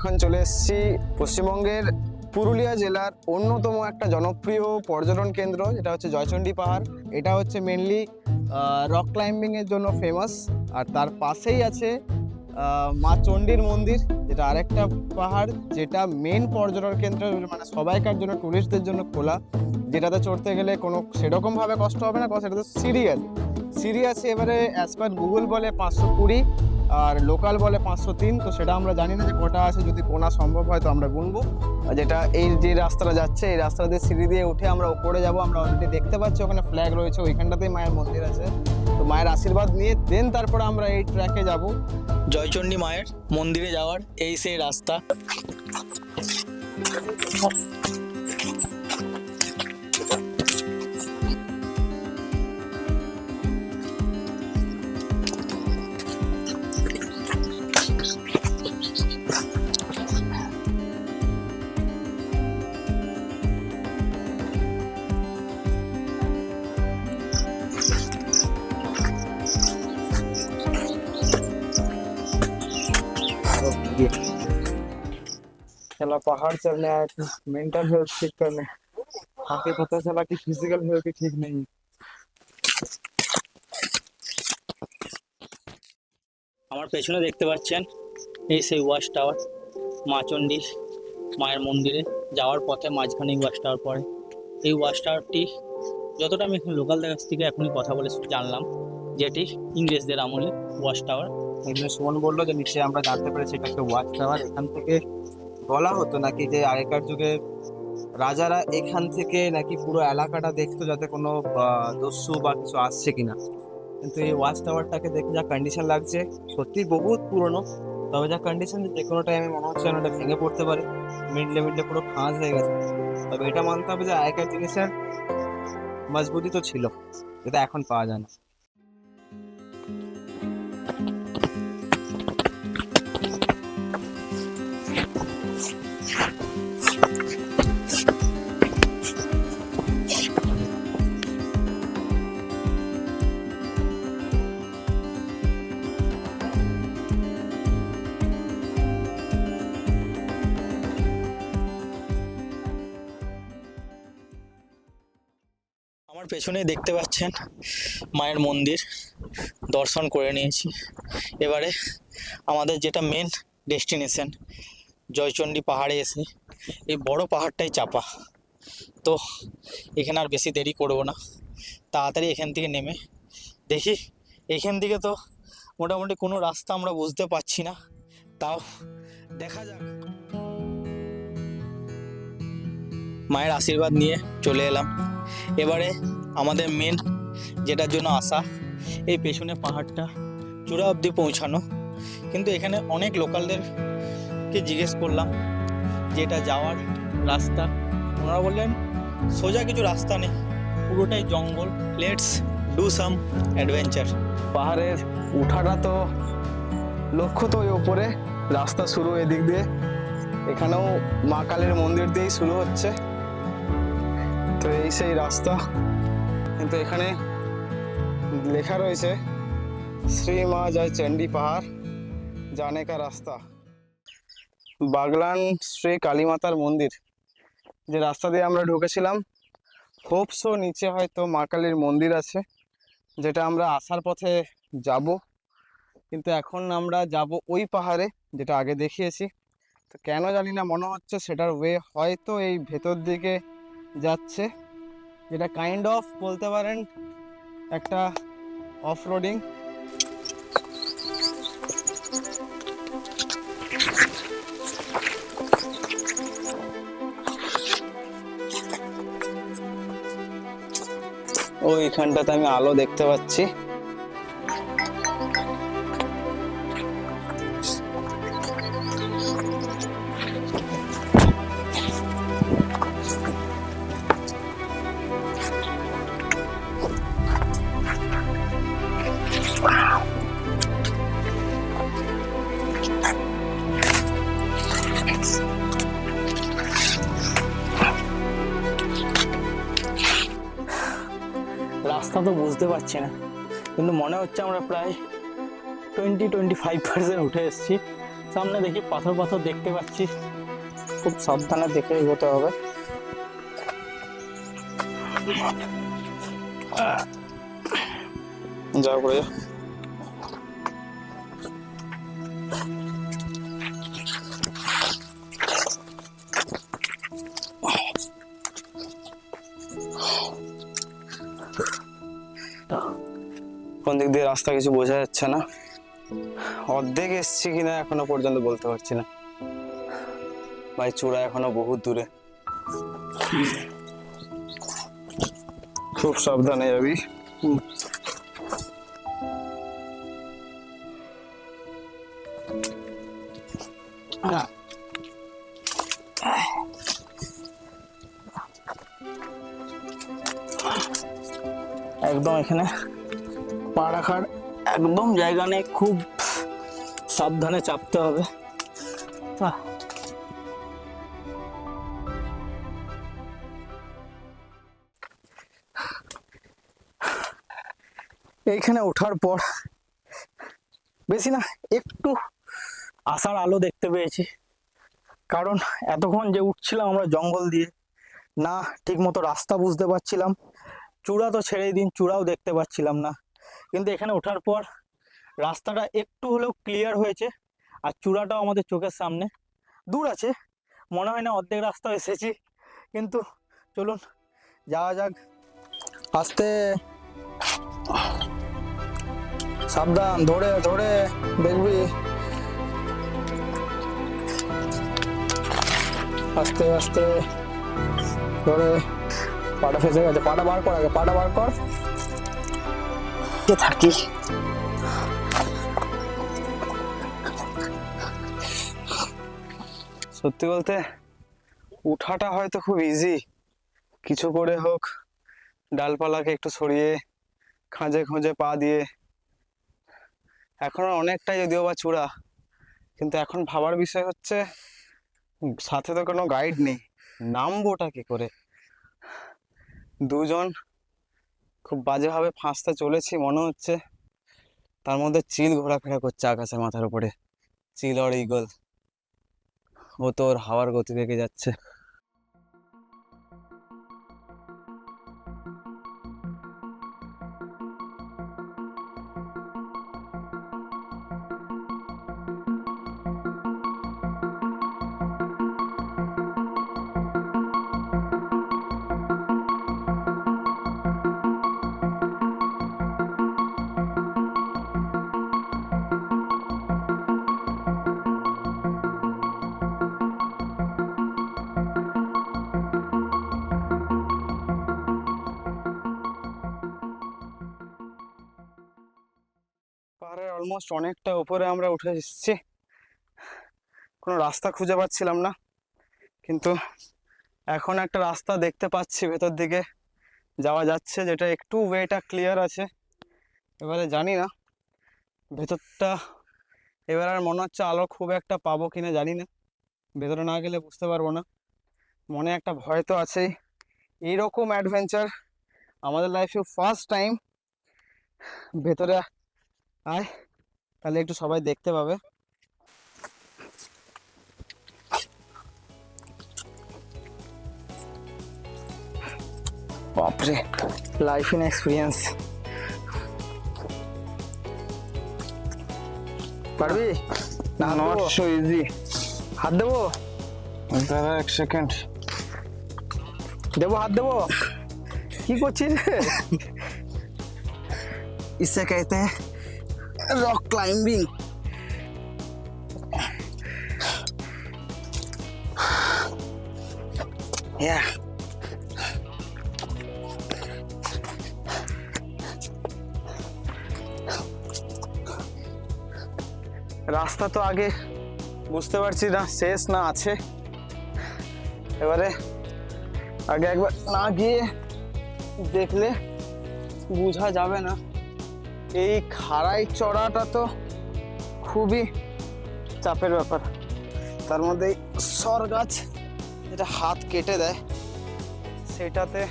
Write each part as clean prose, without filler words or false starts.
এখন চলে এসেছি পশ্চিমবঙ্গের পুরুলিয়া জেলার অন্যতম একটা জনপ্রিয় পর্যটন কেন্দ্র, যেটা হচ্ছে জয়চণ্ডী পাহাড়। এটা হচ্ছে মেনলি রক ক্লাইম্বিংয়ের জন্য ফেমাস। আর তার পাশেই আছে মা চণ্ডীর মন্দির, যেটা আরেকটা পাহাড়, যেটা মেন পর্যটন কেন্দ্র, মানে সবাইকার জন্য, টুরিস্টদের জন্য খোলা। যেটাতে চড়তে গেলে কোনো সেরকমভাবে কষ্ট হবে না, সেটাতে সিঁড়ি আছে। এবারে অ্যাজ পার গুগল বলে 520 আর লোকাল বলে 503। তো সেটা আমরা জানি না যে কটা আছে, যদি গোনা সম্ভব হয় তো আমরা গুনবো। যেটা এই যে রাস্তাটা যাচ্ছে, এই রাস্তা দিয়ে সিঁড়ি দিয়ে উঠে আমরা উপরে যাব। আমরা অলরেডি দেখতে পাচ্ছি ওখানে ফ্ল্যাগ রয়েছে, ওইখানটাতেই মায়ের মন্দির আছে। তো মায়ের আশীর্বাদ নিয়ে দেন তারপরে আমরা এই ট্র্যাকে যাব। জয়চণ্ডী মায়ের মন্দিরে যাওয়ার এই সেই রাস্তা। चला पहाड़ चढ़ने आए थे, मेंटल हेल्थ ठीक करने। आके पता चला कि फिजिकल हेल्थ ठीक नहीं है। আমার পেছনে দেখতে পাচ্ছেন এই সেই ওয়াচ টাওয়ার, মা চণ্ডী মায়ের মন্দিরে যাওয়ার পথে মাঝখানে ওয়াচ টাওয়ার পড়ে। এই ওয়াচ টাওয়ারটি, যতটা আমি এখন লোকালদের কাছ থেকে এখনই কথা বলে জানলাম, যেটি ইংরেজদের আমলে ওয়াচ টাওয়ার। এখানে সুমন বললো যে নিচে আমরা জানতে পেরেছি এটা একটা ওয়াচ টাওয়ার। এখান থেকে বলা হতো নাকি যে আগেকার যুগে রাজারা এখান থেকে নাকি পুরো এলাকাটা দেখতো, যাতে কোনো দস্যু বা কিছু আসছে কিনা। কিন্তু এই ওয়াচ টাওয়ারটাকে দেখে যা কন্ডিশন লাগছে, সত্যি বহুত পুরনো। তবে যা কন্ডিশন, যে কোনো টাইমে মনে হচ্ছে যেন এটা ভেঙে পড়তে পারে, মিডলে পুরো ফাঁস হয়ে গেছে। তবে এটা মানতে হবে যে আগেকার জিনিসের মজবুতি তো ছিল, যেটা এখন পাওয়া যায় না। আমার পেছনে দেখতে পাচ্ছেন মায়ের মন্দির, দর্শন করে নিয়েছি। এবারে আমাদের যেটা মেন ডেস্টিনেশন, জয়চণ্ডী পাহাড়ে এসে এই বড় পাহাড়টাই চাপা। তো এখানে আর বেশি দেরি করব না, তাড়াতাড়ি এখান থেকে নেমে দেখি। এখান থেকে তো মোটামুটি কোনো রাস্তা আমরা বুঝতে পারছি না, তাও দেখা যাক। মায়ের আশীর্বাদ নিয়ে চলে এলাম। এবারে আমাদের মেন যেটার জন্য আসা, এই পেছনে পাহাড়টা চূড়া অবধি পৌঁছানো। কিন্তু এখানে অনেক লোকালদেরকে জিজ্ঞেস করলাম যে এটা যাওয়ার রাস্তা। ওনারা বললেন সোজা কিছু রাস্তা নেই, পুরোটাই জঙ্গল। Let's do some adventure. পাহাড়ের উঠাটা তো লক্ষ্য তো ওই ওপরে, রাস্তা শুরু এদিক দিয়ে। এখানেও মা কালীর মন্দির দিয়েই শুরু হচ্ছে। তো এই সেই রাস্তা, কিন্তু এখানে লেখা রয়েছে শ্রী মা জয়চণ্ডী পাহাড় জানে কা রাস্তা। বাগলান শ্রী কালী মাতার মন্দির, যে রাস্তা দিয়ে আমরা ঢুকেছিলাম, হোপসো নিচে হয়তো মা কালীর মন্দির আছে, যেটা আমরা আসার পথে যাব। কিন্তু এখন আমরা যাব ওই পাহাড়ে যেটা আগে দেখিয়েছি। তো কেন জানি না, মনে হচ্ছে সেটার ওয়ে হয়তো এই ভেতর দিকে যাচ্ছে, যেটা কাইন্ড অফ বলতে পারেন একটা অফ রোডিং। ওইখানটাতে আমি আলো দেখতে পাচ্ছি। রাস্তা তো বুঝতে পারছি না, কিন্তু মনে হচ্ছে আমরা প্রায় 20-25% উঠে এসেছি। সামনে দেখি পাথর পাথর দেখতে পাচ্ছি, খুব সাবধানে দেখে এগোতে হবে। যা করে যা। কোন দিক দিয়ে রাস্তা কিছু বোঝা যাচ্ছে না, অর্ধেক এসছি কিনা এখনো পর্যন্ত বলতে পারছি না ভাই। চূড়া এখনো বহুত দূরে, খুব সাবধানে যাবি। একদম এখানে পা রাখার একদম জায়গা নেই, খুব সাবধানে চাপতে হবে। এইখানে ওঠার পর বেশি না একটু আশার আলো দেখতে পেয়েছি, কারণ এতক্ষণ যে উঠছিলাম আমরা জঙ্গল দিয়ে, না ঠিক মতো রাস্তা বুঝতে পারছিলাম, চূড়া তো ছেড়েই দিন, চূড়াও দেখতে পাচ্ছিলাম না। কিন্তু এখানে ওঠার পর রাস্তাটা একটু হলেও ক্লিয়ার হয়েছে, আর চূড়াটাও আমাদের চোখের সামনে। দূর আছে, মনে হয় না অর্ধেক রাস্তা এসেছি, কিন্তু চলুন যাওয়া যাক। আস্তে সাবধান, ধরে ধরে দেখবি, আস্তে আস্তে ধরে। পাটা ফেসে গেছে, পাটা বার কর আগে, পাটা বার কর। থাকি সত্যি বলতে উঠাটা হয়তো খুব ইজি, কিছু করে হোক ডালপালাকে একটু সরিয়ে খাঁজে খুঁজে পা দিয়ে। এখনো অনেকটাই যদিও বা চূড়া, কিন্তু এখন ভাবার বিষয় হচ্ছে সাথে তো কোনো গাইড নেই, নামবোটা কি করে। দুজন খুব বাজেভাবে ফাঁসতে চলেছি মনে হচ্ছে, তার মধ্যে চিল ঘোরাফেরা করছে আকাশের মাথার উপরে, চিল আর ঈগল। ও তো ওর হাওয়ার গতি থেকে যাচ্ছে। পাহাড়ের অলমোস্ট অনেকটা উপরে আমরা উঠে এসেছি, কোনো রাস্তা খুঁজে পাচ্ছিলাম না, কিন্তু এখন একটা রাস্তা দেখতে পাচ্ছি ভেতর দিকে যাওয়া যাচ্ছে, যেটা একটু ওয়েটা ক্লিয়ার আছে। এবারে জানি না ভেতরটা, এবার আর মনে হচ্ছে আলো খুব একটা পাবো কিনা জানি না, ভেতরে না গেলে বুঝতে পারবো না। মনে একটা ভয় তো আছেই, এইরকম অ্যাডভেঞ্চার আমাদের লাইফে ফার্স্ট টাইম। ভেতরে আয়, তাহলে একটু সবাই দেখতে পাবে। বাপরে, লাইফ ইন এক্সপিরিয়েন্স। পারবি না? Not so easy. হাত দেবো? দাদা এক সেকেন্ড দেবো, হাত দেবো? কি করছিস রে? इसे कहते हैं रॉक क्लाइंबिंग। Yeah. রাস্তা তো আগে বুঝতে পারছি না শেষ না আছে, এবারে আগে একবার না গিয়ে দেখলে বোঝা যাবে না। এই খাড়াই চড়াটা তো খুবই চাপের ব্যাপার, তার মধ্যে সর গাছ যেটা হাত কেটে দেয়, সেটাতে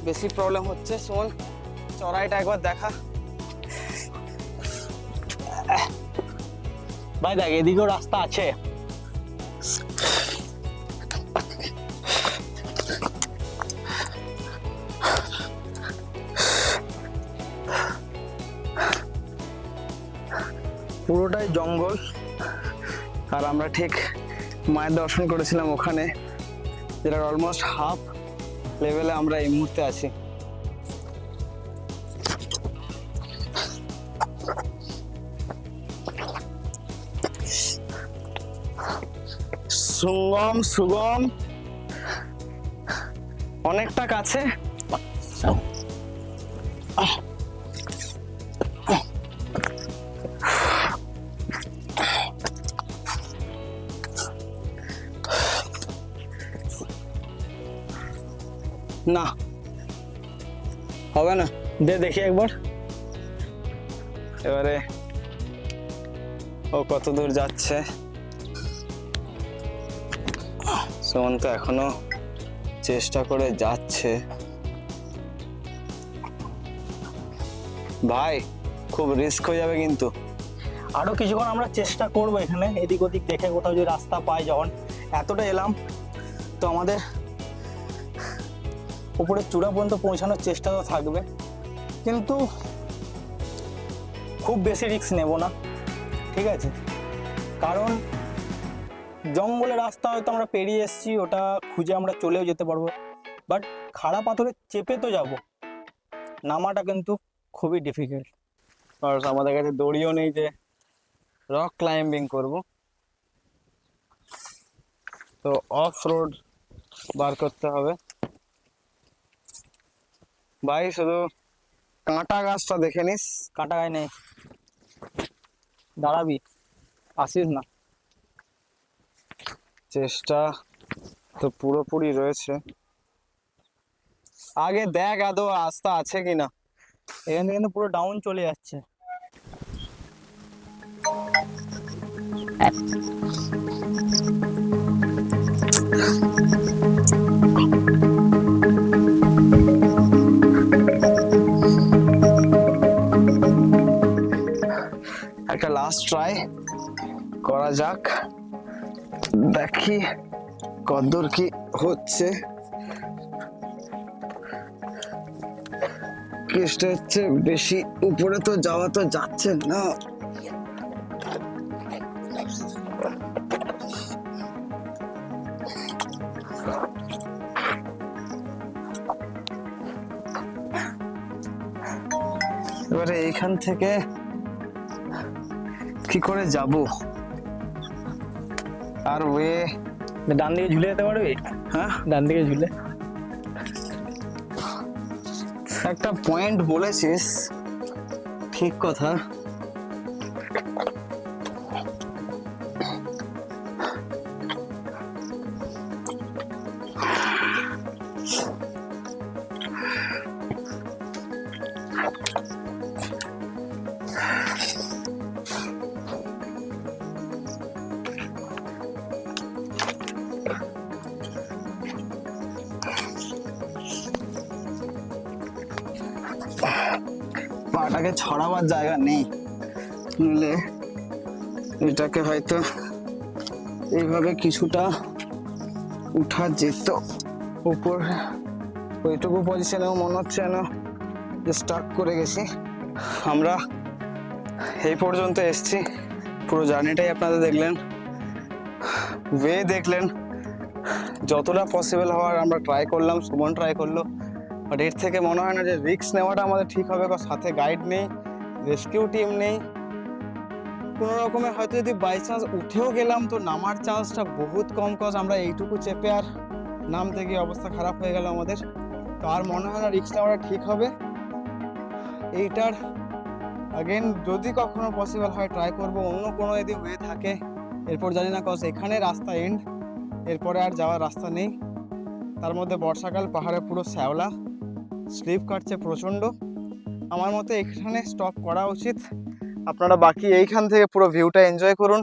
বেশি প্রবলেম হচ্ছে। শোন, চড়াইটা একবার দেখা। ভাই দেখ এদিকেও রাস্তা আছে। পুরোটাই জঙ্গল, আর আমরা ঠিক মায়ের দর্শন করেছিলাম ওখানে, যেটা অলমোস্ট হাফ লেভেলে আমরা এই মুহূর্তে আছি। সুগম অনেকটা কাছে। না হবে না, দেখি একবার। এবারে ও কত দূর যাচ্ছে। সুমন তো এখনো চেষ্টা করে যাচ্ছে। ভাই খুব রিস্ক হয়ে যাবে কিন্তু। আরো কিছুক্ষণ আমরা চেষ্টা করবো এখানে এদিক ওদিক দেখে কোথাও যদি রাস্তা পাই। যখন এতটা এলাম তো আমাদের উপরে চূড়া পর্যন্ত পৌঁছানোর চেষ্টা তো থাকবে, কিন্তু খুব বেশি রিস্ক নেব না, ঠিক আছে? কারণ জঙ্গলের রাস্তা হয়তো আমরা পেরিয়ে এসেছি, ওটা খুঁজে আমরা চলেও যেতে পারবো, বাট খাড়া পাথরে চেপে তো যাব, নামাটা কিন্তু খুবই ডিফিকাল্ট। আর আমাদের কাছে দড়িও নেই যে রক ক্লাইম্বিং করব, তো অফ রোড বার করতে হবে। ভাই শুধু কাঁটা গাছটা দেখে নিস। কাটা গায়ে নেই, দাঁড়াবি, আসিস না। চেষ্টা তো পুরোপুরি রয়েছে, আগে দেখ আদৌ রাস্তা আছে কিনা। এখান থেকে কিন্তু পুরো ডাউন চলে যাচ্ছে। একটা লাস্ট ট্রাই করা যাক, দেখি কতদূর কি হচ্ছে। কেসটা হচ্ছে বেশি উপরে তো যাওয়া তো যাচ্ছে না। এবারে এইখান থেকে কি করে যাব? আর ওয়ে ডান দিকে ঝুলে যেতে পারবি? হ্যাঁ, ডান দিকে ঝুলে। একটা পয়েন্ট বলেছিস, ঠিক কথা। পাটাকে ছড়াবার জায়গা নেই, নইলে এটাকে হয়তো এইভাবে কিছুটা উঠা যেত উপর। ওইটুকু পজিশনেও মনে হচ্ছে যেন যে স্টাক করে গেছি। আমরা এই পর্যন্ত এসছি, পুরো জার্নিটাই আপনারা দেখলেন, ওয়ে দেখলেন, যতটা পসিবল হওয়ার আমরা ট্রাই করলাম, সুমন ট্রাই করলো, বাট এর থেকে মনে হয় না যে রিস্ক নেওয়াটা আমাদের ঠিক হবে। কারণ সাথে গাইড নেই, রেস্কিউ টিম নেই, কোনো রকমে হয়তো যদি বাই চান্স উঠেও গেলাম তো নামার চান্সটা বহুত কম, কজ আমরা এইটুকু চেপে আর নামতে গিয়ে অবস্থা খারাপ হয়ে গেল আমাদের। তো আর মনে হয় না রিস্ক নেওয়াটা ঠিক হবে। এইটার আগেন যদি কখনো পসিবল হয় ট্রাই করব, অন্য কোনো যদি হয়ে থাকে। এরপর জানি না, কজ এখানে রাস্তা এন্ড, এরপরে আর যাওয়ার রাস্তা নেই। তার মধ্যে বর্ষাকাল, পাহাড়ে পুরো শ্যাওলা, স্লিপ কাটছে প্রচণ্ড। আমার মতে এখানে স্টপ করা উচিত। আপনারা বাকি এইখান থেকে পুরো ভিউটা এনজয় করুন।